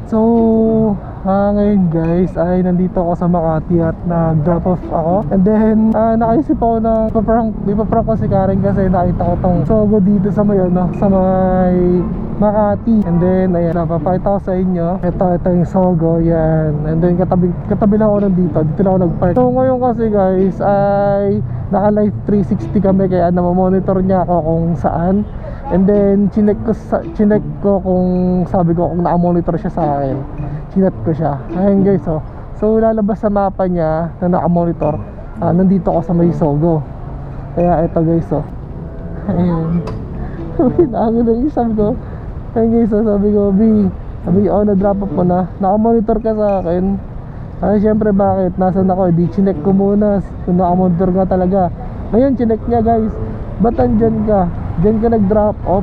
So, ngayon guys ay nandito ako sa Makati at nag-drop off ako. And then, nakaisip ako na ipaprank ko si Karen kasi nakita ko tong Sogo dito sa may, sa may Makati. And then, ayan, napapakita ko sa inyo. Ito yung Sogo, yan. And then, katabi lang ako nandito. Dito lang ako nag-park. So, ngayon kasi guys ay naka-live 360 kami kaya namamonitor niya ako kung saan. And then chinek ko kung sabi ko kung naka-monitor siya sa akin. Chinet ko siya. Ayun guys, oh. So lalabas sa mapa niya na naka-monitor. Nandito ako sa may Sogo. Kaya ito guys, oh. Ayun. Hinango ng isang ko. Ayun guys, oh, sabi ko, sabi ko, na-drop off mo na. Naka-monitor ka sa akin. Syempre bakit? Nasaan ako? Di chinek ko muna kung naka-monitor nga talaga. Ngayon chinek niya guys. Ba't andyan ka? Diyan ka nag-drop off.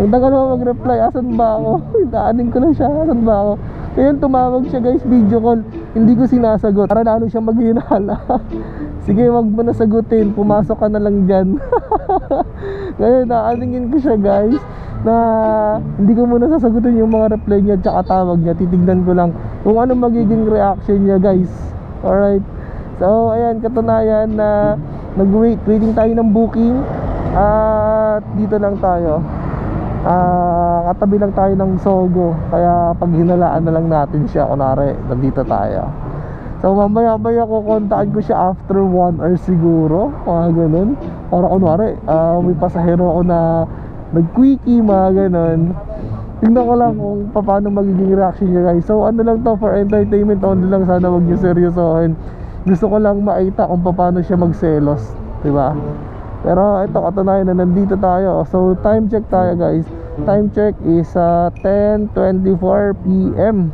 Ang tagal mo mag-reply. Asan ba ako? Daanin ko na siya. Asan ba ako? Ngayon tumawag siya guys, video call. Hindi ko sinasagot para lalo siya maghinala. Sige, wag mo na sagutin. Pumasok ka na lang dyan. Ngayon naaningin ko siya guys, na hindi ko muna sasagutin yung mga reply niya tsaka tawag niya. Titignan ko lang kung ano magiging reaction niya guys. Alright. So ayan, katunayan na waiting tayo ng booking. At dito lang tayo, katabi lang tayo ng Sogo. Kaya pag hinalaan na lang natin siya, kunwari nandito tayo. So mamaya ko kontakin ko siya after 1 hour siguro, mga ganun. Para kunwari may pasahero ako na nag-quickie, mga ganun. Tingnan ko lang kung paano magiging reaction niya guys. So ano lang to, for entertainment only lang, sana wag niyo seryosohin. Gusto ko lang makita kung paano siya magselos, diba? Pero ito, katunayan na nandito tayo. So time check tayo guys. Time check is 10:24 PM.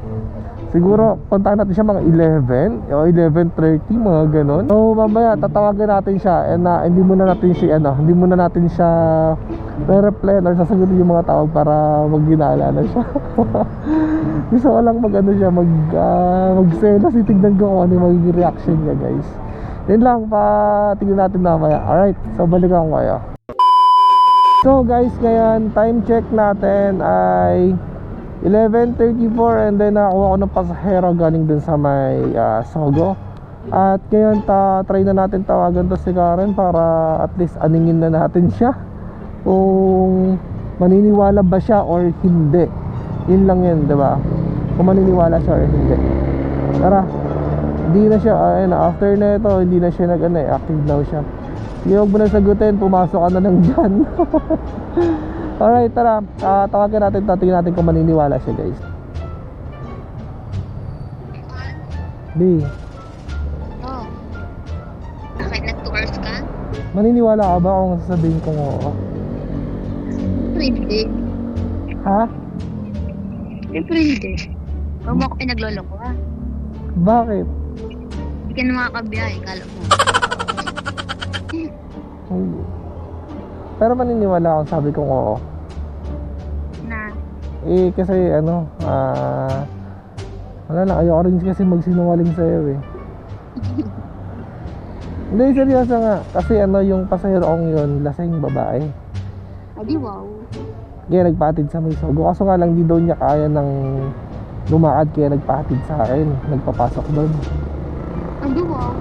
Siguro puntahan natin siya mga 11 o 11:30, mga ganon. So mamaya tatawagan natin siya. And hindi muna natin siya re-reply or sasagutin yung mga tawag para magginala na siya. Gusto ko lang magselos. Titignan ko kung ano yung magiging reaction niya guys. Yun lang, tingnan natin mamaya. Alright, so balikan ko kayo. So guys, ngayon time check natin ay 11:34. And then nakakuha ko ng pasahero galing dun sa may Sogo. At ngayon try na natin tawagan to si Karen para at least aningin na natin siya kung maniniwala ba siya or hindi. Yun lang yun, diba? Kung maniniwala siya or hindi. Tara. Hindi na siya, after na ito, hindi na siya active now siya. Hindi, huwag mo na sagutin, pumasok ka na lang dyan. Alright, tara, tawagan natin, tingnan natin kung maniniwala siya guys. B. Oh. Bakit nag-tours ka? Maniniwala ka ba kung sasabihin kong oo? Hindi. Ha? Siyempre hindi. Huwag mo ako pinagloloko ha. Bakit? Hindi ka na makakabiyahe, kala mo. Hindi. Pero maniniwala akong sabi kong oo. Na? Kasi wala lang, ayoko rin kasi magsinungaling sa'yo eh. Hindi, seryoso nga. Kasi yung pasahero kong yun, lasing babae. Adi wow. Kaya nagpatid sa may Sogo. Kaso nga lang, di daw niya kaya ng lumakad, kaya nagpatid sa akin. Nagpapasok doon. Adi wow.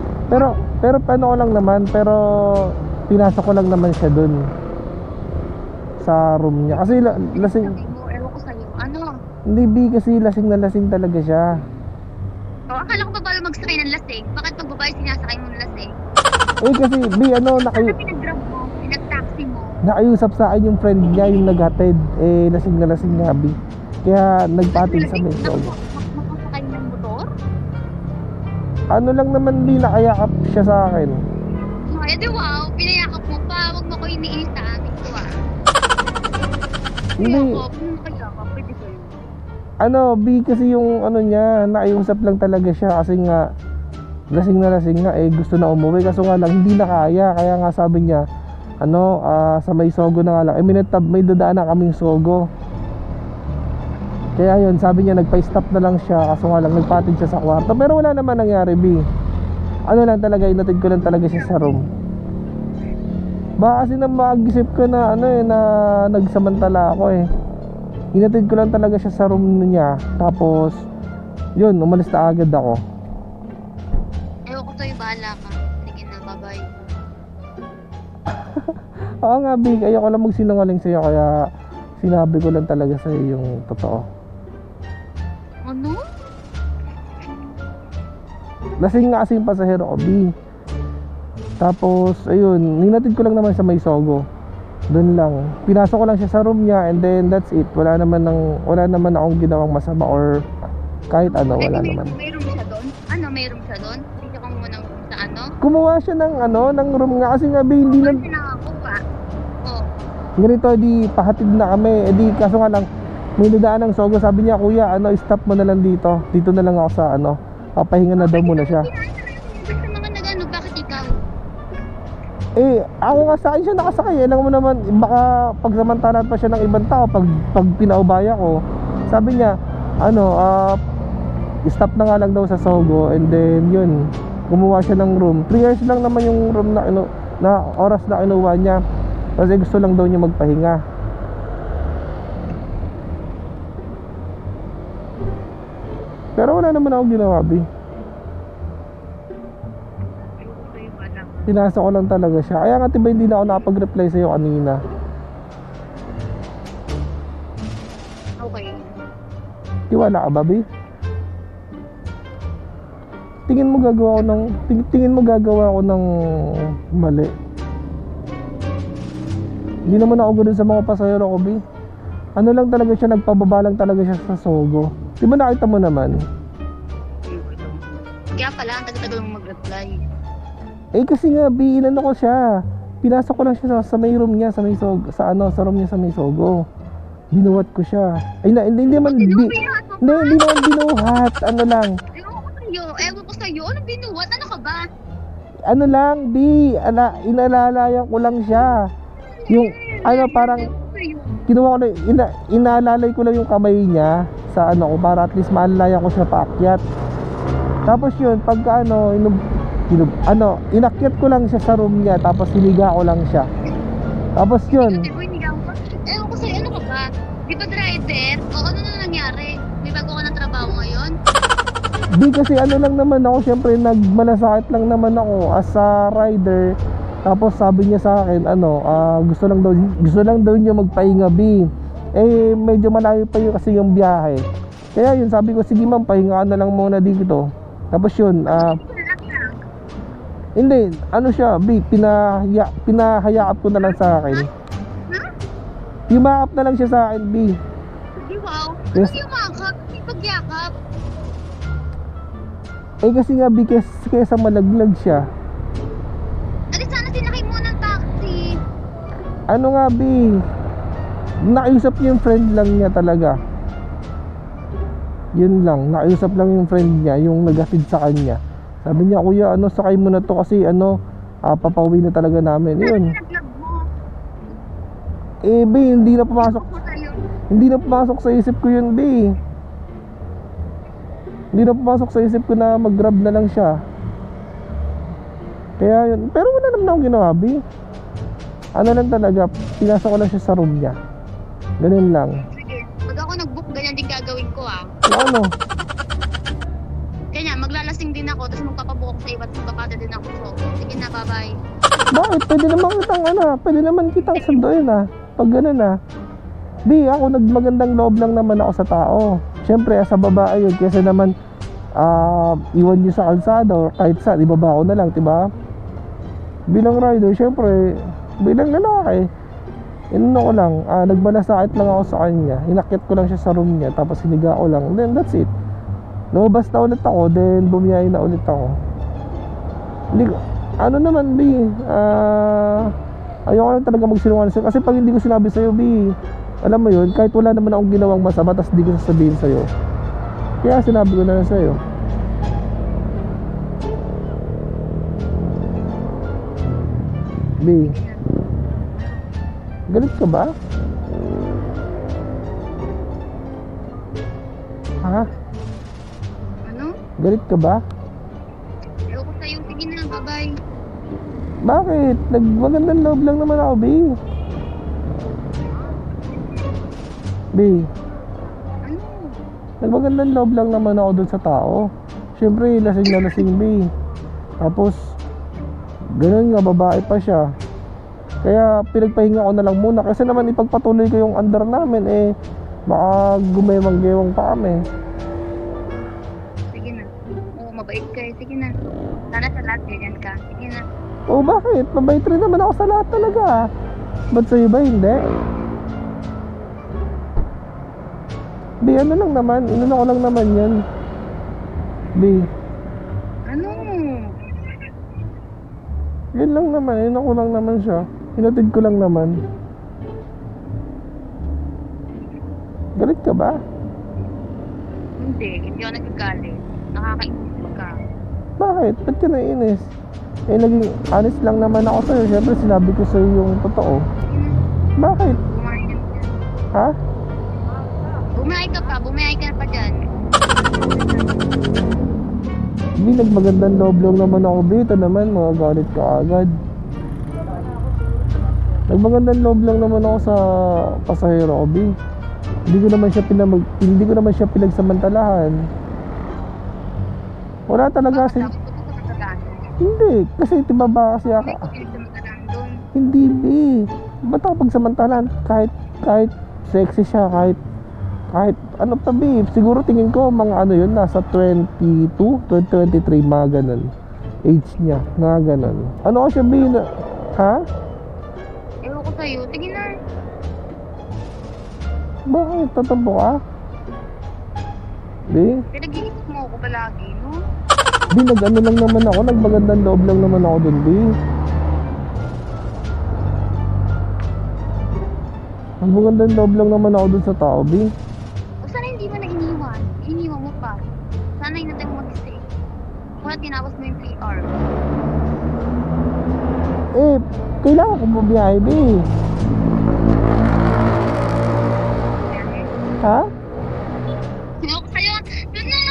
Pero paano ko lang naman, pero pinasok ko lang naman siya doon sa room niya. Kasi lasing. Sabi mo, ewan ko sa'yo. Ano? Hindi, B, kasi lasing na lasing talaga siya. Oh, akala ko pa pala magsakay ng lasing. Bakit pag babae sinasakay mo ng lasing? Kasi B, Ano pinag-grab mo? Pinag-taxi mo? nakayusap sa akin yung friend niya, yung naghatid. Lasing na lasing nga, B. Kaya nagpatid sa may Sogo. Makasakay ng motor? Ano lang naman, B, nakayakap siya sa akin. Oh, edi wow. Pinayakap mo pa. Huwag mo ko iniisa. Ito ah. Hindi. Pinayakap. Pwede sa'yo. B, kasi yung niya, nakayusap lang talaga siya kasi nga lasing nga, gusto na umuwi. Kaso nga lang, hindi na kaya. Kaya nga sabi niya, sa may Sogo na nga lang. May dadaan na kaming Sogo. Kaya yun, sabi niya nagpa-stop na lang siya. Kaso nga lang, nagpatid siya sa kwarto. Pero wala naman nangyari, B. Lang talaga, inatid ko lang talaga siya sa room. Baka kasi na mag-isip ko na na nagsamantala ako eh. Hinatid ko lang talaga siya sa room niya. Tapos, yun, umalis na agad ako. Ewan ko sa'yo, bahala ka. Sige na, bye-bye. Oo nga, Big, ayoko lang magsinungaling sa'yo. Kaya, sinabi ko lang talaga sa'yo yung totoo. Ano? Lasing nga kasi yung pasahero ko, B. Tapos, ayun, hinatid ko lang naman sa may Sogo. Doon lang. Pinasok ko lang siya sa room niya and then that's it. Wala naman akong ginawang masama or kahit ano, wala May- naman. May room siya doon? Ano, may room siya doon? Hindi ka muna sa ano? Kumuha siya ng room nga kasi nga, B, hindi na, Ano sinakakuha? Oh. ganito, di pahatid na kami. Eh di, kaso nga lang, may nadaan ng Sogo. Sabi niya, kuya, stop mo na lang dito. Dito na lang ako sa papahinga na daw muna siya. Basta mga nag-ano, bakit ikaw? Eh, ako nga sa akin siya nakasakay. Alam mo naman, baka pagsamantalan pa siya ng ibang tao pag pinaubaya ko. Sabi niya, stop na nga lang daw sa Sogo and then yun, kumuha siya ng room. 3 years lang naman yung room na oras na kinuha niya. Kasi gusto lang daw niya magpahinga. Pero wala naman ako ginawa, B. Pinasa ko lang talaga siya. Kaya nga diba hindi na ako nakapag-reply sa'yo kanina. Okay. Tiwala ka ba, B? Tingin mo gagawa ko ng mali. Hindi naman ako ganun sa mga pasahero ko, B. Ano lang talaga siya, nagpababa lang talaga siya sa Sogo. Di ba nakita mo naman? Kaya pala, ang tagal-tagal mong mag-reply. Eh kasi nga, B, inano ko siya. Pinasok ko lang siya sa may room niya, sa may Sogo, sa room niya sa may Sogo. Binuhat ko siya. Ay na, hindi naman, hindi naman binuhat. Ano lang. Ewan ko sa'yo. Anong binuhat? Ano ka ba? Ano lang, B, inalalayan ko lang siya. Yung, parang, kinuha ko na, inalalay ko lang yung kamay niya sa ko, para at least maalalayan ko siya paakyat. Tapos yun, pagka inakyat ko lang siya sa room niya, tapos hiniga ko lang siya. Tapos yun, Ewan ko sa'yo. Ano ka ba? Di ba driver? O ano na nangyari? May bago ka ng trabaho ngayon? di kasi lang naman ako, syempre nagmalasakit lang naman ako as a rider. Tapos sabi niya sa akin, gusto lang daw niya magpahinga, B. Eh, medyo malayo pa yun kasi yung biyahe. Kaya yun, sabi ko, sige ma'am, pahinga ka na lang muna dito. Tapos yun, hindi, siya, B, pinahayaap ko na lang sa akin. Yumaap na lang siya sa akin, B. Wow. Yes. Ano yung makap? Yung pagyakap? Eh kasi nga, B, kesa malaglag siya. Dali sana sinakay mo ng taxi. Ano nga, B, nakiusap niya yung friend lang niya talaga. Yun lang, nakiusap lang yung friend niya, yung nag-hatid sa kanya. Sabi niya, kuya, sakay mo na to kasi papauwi na talaga namin. Yun. Nag-vlog mo. Eh, B, hindi na pumasok Ako sa'yo. sa isip ko yun, B. Hindi na pumasok sa isip ko na mag-grab na lang siya. Kaya yun, pero wala naman akong ginawa, B. Ano lang talaga, pinasok ko lang siya sa room niya. Ganun lang. Sige. Pag ako nag-book, ganyan din gagawin ko Ano? Kanya, maglalasing din ako, tapos magpapabook ako sa iba, tapos magpapata din ako. So, sige na, bye-bye. Bakit? Pwede naman kitang sunduin pag ganun B, ako nagmagandang loob lang naman ako sa tao. Siyempre, sa babae yun, kasi naman iwan niyo sa kalsada or kahit saan, ibaba ko na lang, diba? Bilang rider, siyempre, bilang lalaki, ko lang, nagmalasakit lang ako sa kanya. Inakyat ko lang siya sa room niya, tapos hiniga ko lang, then that's it. Lumabas na ulit ako, then bumiyahe na ulit ako. Hindi ko, naman, B, ayoko lang talaga magsinungaling sa'yo. Kasi pag hindi ko sinabi sa'yo, B, alam mo yun, kahit wala naman akong ginawang masama, tapos hindi ko sasabihin sa'yo. Kaya sinabi ko na lang sa'yo. B, galit ka ba? Ha? Ano? Galit ka ba? Ewan ko sa'yo, sige na, bye-bye. Bakit? Nagmagandang loob lang naman ako, B. B, Nagmagandang loob lang naman ako dun sa tao. Siyempre, lasing na lasing B. Tapos, ganun nga, babae pa siya. Kaya pinagpahinga ko na lang muna. Kasi naman ipagpatuloy ko yung under namin, eh, baka gumewang-gewang pa kami. Sige na. Oo, mabait ka eh. Sige na. Sana sa lahat ganyan ka. Sige na. Oh, bakit? Mabait rin naman ako sa lahat talaga. Ba't sa'yo ba hindi? B, ano lang naman? Inano ko lang naman yan. B, Ano? yun lang naman. Inano ko lang naman siya. Hinatid ko lang naman. Galit ka ba? Hindi ako nagagalit. Nakakainis ka. Bakit? Ba't ka naiinis? Eh, naging honest lang naman ako sa'yo. Siyempre, sinabi ko sa'yo yung totoo. Sige na. Bakit? Bumahay ka na dyan. Ha? Bumahay ka pa. Bumahay ka pa dyan. Hindi, nagmagandang loob lang naman ako dito naman. Mga galit ka agad. Nagmagandang loob lang naman ako sa pasahero ko, B. Hindi ko naman siya pinagsamantalahan. Wala talaga kasi. Tapos ko sa tagaan. Hindi, kasi tibaba kasi ako. Hindi ko pinagsamagalaan doon. Hindi, B. Ba't ako pagsamantalahan? Kahit sexy siya, kahit ano pa, B. Siguro tingin ko mga ano yun, nasa 22, 23, mga ganun. Age niya, mga ganun. Ano ko siya, B, na, ha? Ewan ko sa'yo. Sige na. Bakit? Tatampo ka? B? Pinag-iisip mo ako palagi, no? B, nag-ano lang naman ako, nagmagandang loob lang naman ako dun, B. Nagmagandang loob lang naman ako dun sa tao, B. O sana hindi mo na iniwan. Iniwan mo pa. Sana hinatay mo mag-stay. Kung tinapos mo yung 3 hours. Eh, kailangan ko mabiyahe, B. Ha? Ewan ko sa'yo. Doon na!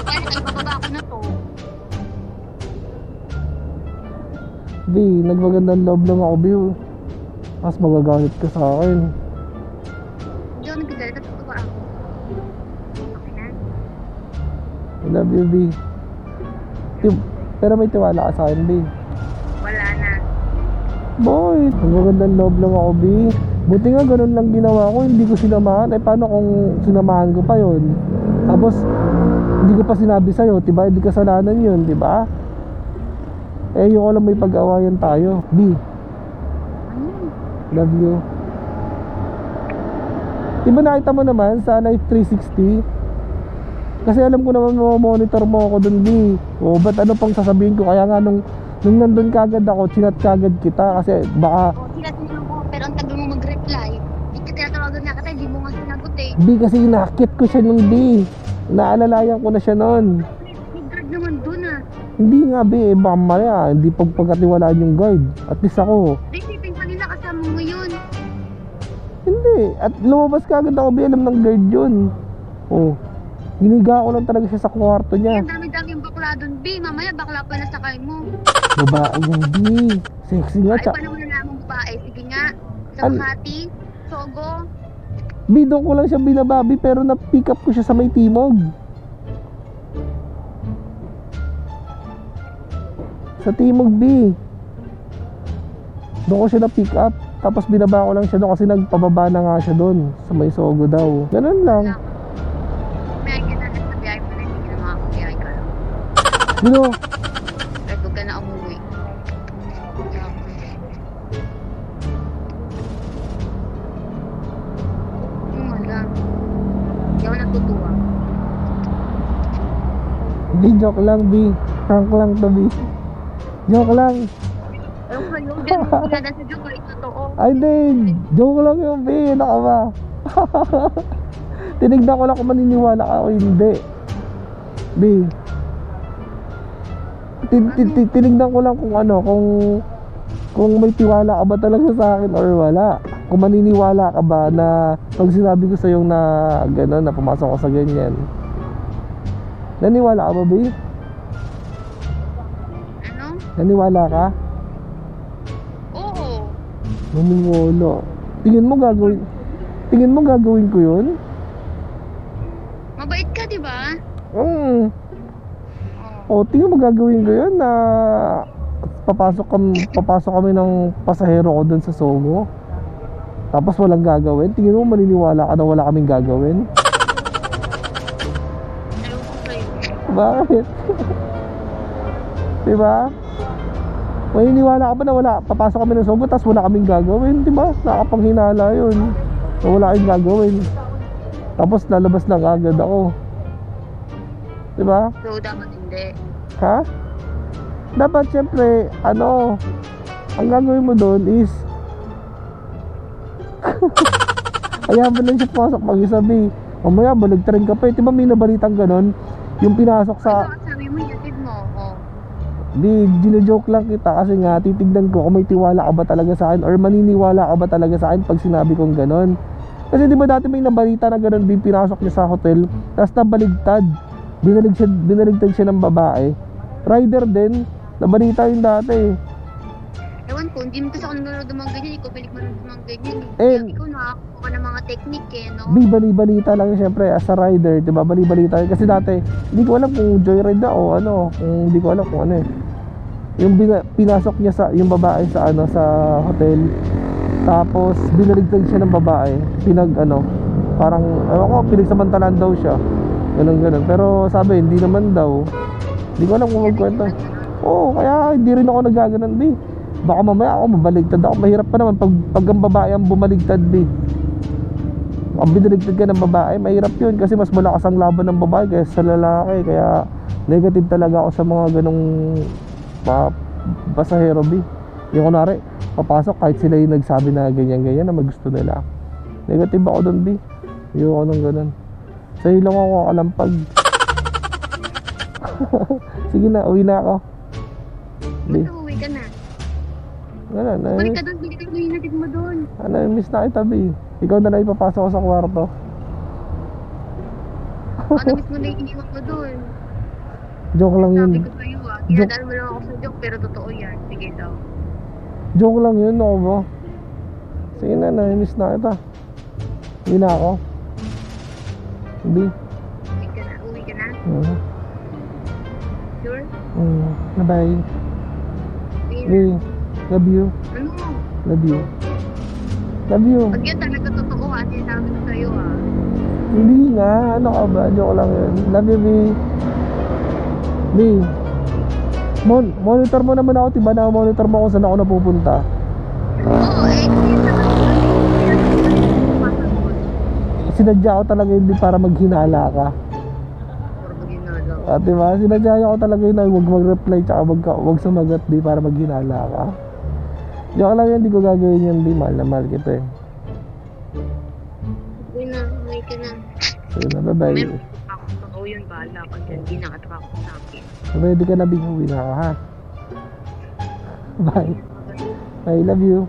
Ay, bababa ko na to. B, nagmagandang loob lang ako, B. Mas magagalit ka sa akin. Hindi ako nagagalit at tutuwa ako. Okay na? I love you, B. Pero may tiwala ka sa akin, B. Wala na. Boy, magandang loob lang ako, B. Buti nga ganun lang ginawa ko, hindi ko sinamahan. Eh paano kung sinamahan ko pa yon? Tapos hindi ko pa sinabi sa'yo, diba? Hindi kasalanan yun, diba? Eh yung alam may pag-awayan tayo. B, Ano? love you. Diba nakita mo naman sa Life 360? Kasi alam ko naman monitor mo ako dun, B. O ba't ano pang sasabihin ko? Kaya nga nung nandun kagad ako, chinat kagad kita. Kasi baka O, tinatanong ko, pero ang tagal mo mag-reply. Hindi ka tinatawagan nga kita, hindi mo nga sinagot eh. B, kasi inakit ko siya nung B. Naalalayan ko na siya nun. May guard naman dun ah. Hindi nga, B, eh, baka mamaya hindi pagkatiwalaan yung guide. At least ako. Isipin pa nila kasama mo yun. Hindi. At lumabas ka agad ako, B, alam ng guide yun. Oh. Hiniga ko lang talaga siya sa kwarto niya. Ang dami-dami yung bakla dun, B. Mamaya bakla pa na sakay mo. Babae yung B. Sexy nga. Ay, paano mo nalaman babae? Sige nga. Sa An- Makati, Sogo. B, doon ko lang siya binababi pero na-pick up ko siya sa may timog. Sa timog, B. Doon ko siya na-pick up. Tapos binaba ko lang siya doon kasi nagpababa na nga siya doon. Sa may Sogo daw. Ganun lang. Wala ko. May ka na sa biyahe mo na hindi ka na makakabiyahe ka lang. Dino, Kahit huwag ka na umuwi. Wala. Hindi ako natutuwa. hindi, joke lang, B. Prank lang to, B. Joke lang. Ewan ko yun. Ganun ko na sa joke. Ay, totoo. Ay, hindi. Joke lang yung B. Naka ba? Tinignan ko lang kung maniniwala ka o hindi. B. Tinignan ko lang kung ano, kung may tiwala ka ba talaga sa akin or wala. Kung maniniwala ka ba na pag sinabi ko sa'yo na gano'n, na pumasok ko sa ganyan. Naniwala ka ba, B? Ano? Naniwala ka? Oo. Naniwala. Tingin mo gagawin ko yun? Mabait ka, di ba? Mm. Oh. O, tingnan mo gagawin ko yun na papasok kami ng pasahero ko dun sa Sogo. Tapos walang gagawin. Tingin mo maniniwala ka na wala kaming gagawin? Ewan ko sa'yo. Bakit? Diba? Maniniwala ka ba na wala, papasok kami ng Sogo tapos wala kaming gagawin? Diba? Nakapanghinala yun na wala kaming gagawin. Tapos lalabas lang agad ako. Diba? So, dapat hindi. Ha? Dapat syempre, ano, ang gagawin mo doon is kaya mo lang siya pasok mag-isabi. Mamaya baligtarin ka pa eh. Diba may nabalitang ganon? Yung pinasok sa... Ano, sabi mo, yatid mo. Oh. Di, gino-joke lang kita kasi nga titignan ko kung may tiwala ka ba talaga sa akin or maniniwala ka ba talaga sa akin pag sinabi kong ganon. Kasi di ba dati may nabalita na ganon, pinasok niya sa hotel tapos nabaligtad. Binaligtad siya ng babae. Rider din, nabalita yun dati. Ewan ko, hindi mo kasi ako nanonood ng mga ganyan. Ikaw balik mo ng mga ganyan. Eh, Ikaw nakakakuha ka ng mga technique eh, no? Di, bali-balita lang yun, syempre as a rider, di ba? Bali-balita yun. Kasi dati, hindi ko alam kung joyride na o ano, kung hindi ko alam kung ano eh. Yung pinasok niya sa yung babae sa ano sa hotel. Tapos binaligtad siya ng babae. Parang ewan ko, pinagsamantalan daw siya. Ganun. Pero sabi, hindi naman daw. Hindi ko alam kung magkwento. Oo, kaya hindi rin ako nagaganon, di. Baka mamaya ako mabaligtad ako. Mahirap pa naman pag ang babae ang bumaligtad, di. Ang binaligtad ka ng babae, mahirap yun kasi mas malakas ang laban ng babae kaysa sa lalaki. Kaya negative talaga ako sa mga ganong pasahero, bi. Yung kunwari, papasok kahit sila yung nagsabi na ganyan-ganyan na magusto nila. Negative ako doon, bi. Yung ako nang ganun. Sa'yo lang ako kalampag. Sige na, uwi na ako. Bi. Basta uwi ka na. Ganun, Balik ka doon, bili ka yung hinatid mo doon. miss na kita, bi. Ikaw na lang ipapasok ko sa kwarto. Miss mo na yung iniwan mo doon. Joke lang yun. Sabi ko sa'yo ah, ginadaan mo lang ako sa joke pero totoo yan. Sige daw. Joke lang yun, ako ba? Sige na, miss na kita. Uwi na ako. Bi. Uwi ka na? Sure? Bye-bye. Uwi na. Bi. Love you. Ano? Love you. Love you. Pag yun talaga totoo ah, sinasabi ko sa'yo ah. Hindi nga. Ano ka ba? Joke lang yun. Love you, Bi. Bi. Monitor mo naman ako. Diba na monitor mo kung saan ako napupunta? Oo, Sinadya ko talaga yun Bi, para maghinala ka. puro maginalo. At diba? Sinadya ko talaga yun na huwag mag-reply tsaka huwag sumagot Bi para maghinala ka. Joke lang yun. Hindi ko gagawin yun Bi. Mahal na mahal kita eh. Uwi na, uwi ka na. Sige na. Bye-bye. May ako totoo yun, bahala ka dyan. Di nakatrack ko sa akin. Ready ka na Bi? Uwi na ka ha? Bye. I love you.